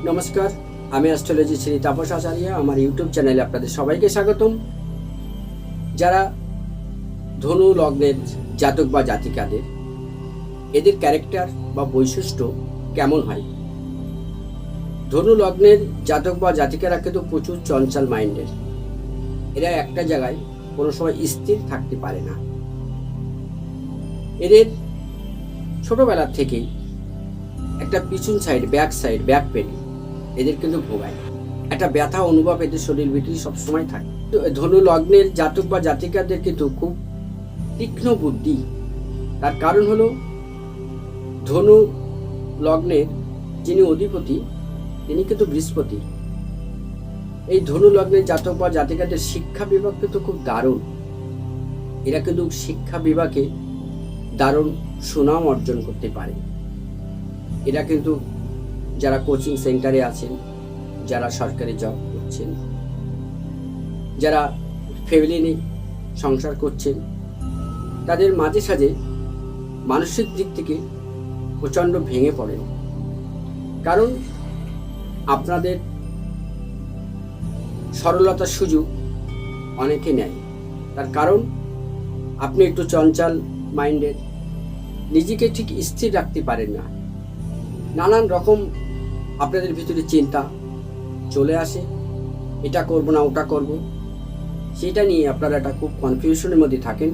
নমস্কার, আমি অ্যাস্ট্রোলজি শ্রী তাপস আচার্য। আমার ইউটিউব চ্যানেলে আপনাদের সবাইকে স্বাগতম। যারা ধনু লগ্নের জাতক বা জাতিকাদের এদের ক্যারেক্টার বা বৈশিষ্ট্য কেমন হয়। ধনু লগ্নের জাতক বা জাতিকারা কিন্তু প্রচুর চঞ্চল মাইন্ডের। এরা একটা জায়গায় কোনো সময় স্থির থাকতে পারে না। এদের ছোটবেলা থেকেই একটা পিছন সাইড, ব্যাক পেন এদের কিন্তু ভোগায়। একটা ব্যথা অনুভব এদের শরীর ভিতরে সবসময় থাকে। ধনু লগ্নের জাতক বা জাতিকাদের কিন্তু খুব তীক্ষ্ণ বুদ্ধি। তার কারণ হলো ধনু লগ্নের যিনি অধিপতি তিনি কিন্তু বৃহস্পতি। এই ধনু লগ্নের জাতক বা জাতিকাদের শিক্ষা বিভাগ কিন্তু খুব দারুণ। এরা কিন্তু শিক্ষা বিভাগে দারুণ সুনাম অর্জন করতে পারে। এরা কিন্তু যারা কোচিং সেন্টারে আছেন, যারা সরকারি জব করছেন, যারা ফ্যামিলি নিয়ে সংসার করছেন, তাদের মাঝে সাঝে মানসিক দিক থেকে প্রচণ্ড ভেঙে পড়েন। কারণ আপনাদের সরলতার সুযোগ অনেকে নেয়। তার কারণ আপনি একটু চঞ্চল মাইন্ডের, নিজেকে ঠিক স্থির রাখতে পারেন না। নানান রকম আপনাদের ভিতরে চিন্তা চলে আসে, এটা করব না ওটা করব, সেটা নিয়ে আপনারা একটা খুব কনফিউশনের মধ্যে থাকেন।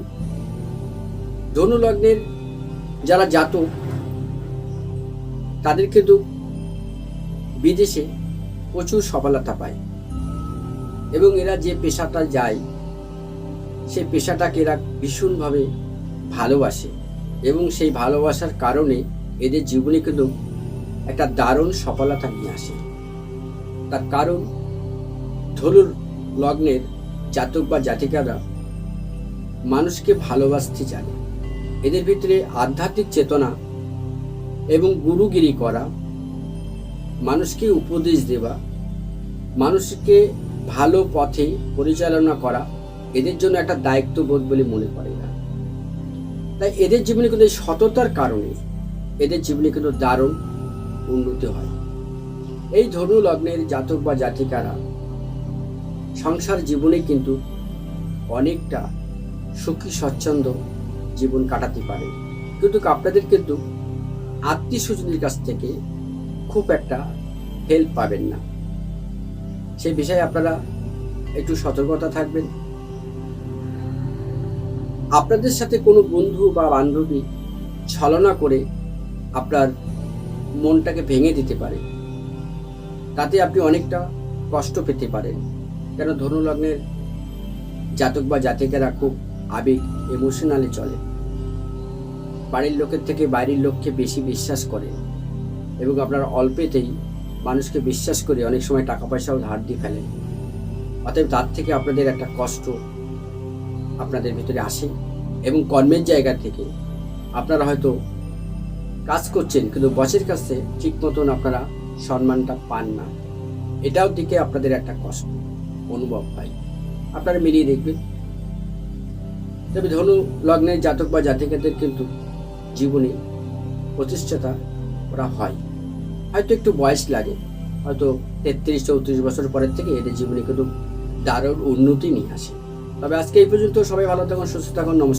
ধনু লগ্নের যারা জাতক তাদের কিন্তু বিদেশে প্রচুর সফলতা পায় এবং এরা যে পেশাটা যায় সেই পেশাটাকে এরা ভীষণভাবে ভালোবাসে এবং সেই ভালোবাসার কারণে এদের জীবনে কিন্তু একটা দারুণ সফলতা নিয়ে আসে। তার কারণ ধনু লগ্নের জাতক বা জাতিকারা মানুষকে ভালোবাসতে জানে। এদের ভিতরে আধ্যাত্মিক চেতনা এবং গুরুগিরি করা, মানুষকে উপদেশ দেওয়া, মানুষকে ভালো পথে পরিচালনা করা এদের জন্য একটা দায়িত্ববোধ বলে মনে করে না। তাই এদের জীবনে কিন্তু এই সততার কারণে এদের জীবনে কিন্তু দারুণ উন্নতি হয়। এই ধনু লগ্নের জাতক বা জাতিকারা সংসার জীবনে কিন্তু অনেকটা সুখী স্বচ্ছন্দ জীবন কাটাতে পারে। কিন্তু আপনাদের কিন্তু আত্মীয় স্বজনের কাছ থেকে খুব একটা হেল্প পাবেন না। সেই বিষয়ে আপনারা একটু সতর্কতা থাকবেন। আপনাদের সাথে কোনো বন্ধু বা বান্ধবী ছলনা করে আপনার মনটাকে ভেঙে দিতে পারে, তাতে আপনি অনেকটা কষ্ট পেতে পারেন। কেন ধনু লগ্নের জাতক বা জাতিকারা খুব আবেগ, ইমোশনালি চলে। বাড়ির লোকের থেকে বাইরের লোককে বেশি বিশ্বাস করে এবং আপনারা অল্পেতেই মানুষকে বিশ্বাস করে অনেক সময় টাকা পয়সাও ধার দিয়ে ফেলেন। অতএব তার থেকে আপনাদের একটা কষ্ট আপনাদের ভিতরে আসে এবং কর্মের জায়গা থেকে আপনারা হয়তো কাজ করছেন কিন্তু বসের কাছে ঠিক মতন আপনারা সম্মানটা পান না। এটাও দিকে আপনাদের একটা কষ্ট অনুভব হয়। আপনারা মিলিয়ে দেখবেন। তবে ধনু লগ্নের জাতক বা জাতিকাদের কিন্তু জীবনে প্রতিষ্ঠাতা করা হয়। হয়তো একটু বয়স লাগে, হয়তো 33-34 বছর পরের থেকে এদের জীবনে কিন্তু দারুণ উন্নতি নিয়ে আসে। তবে আজকে এই পর্যন্ত। সবাই ভালো থাকুন, সুস্থ থাকুন। নমস্কার।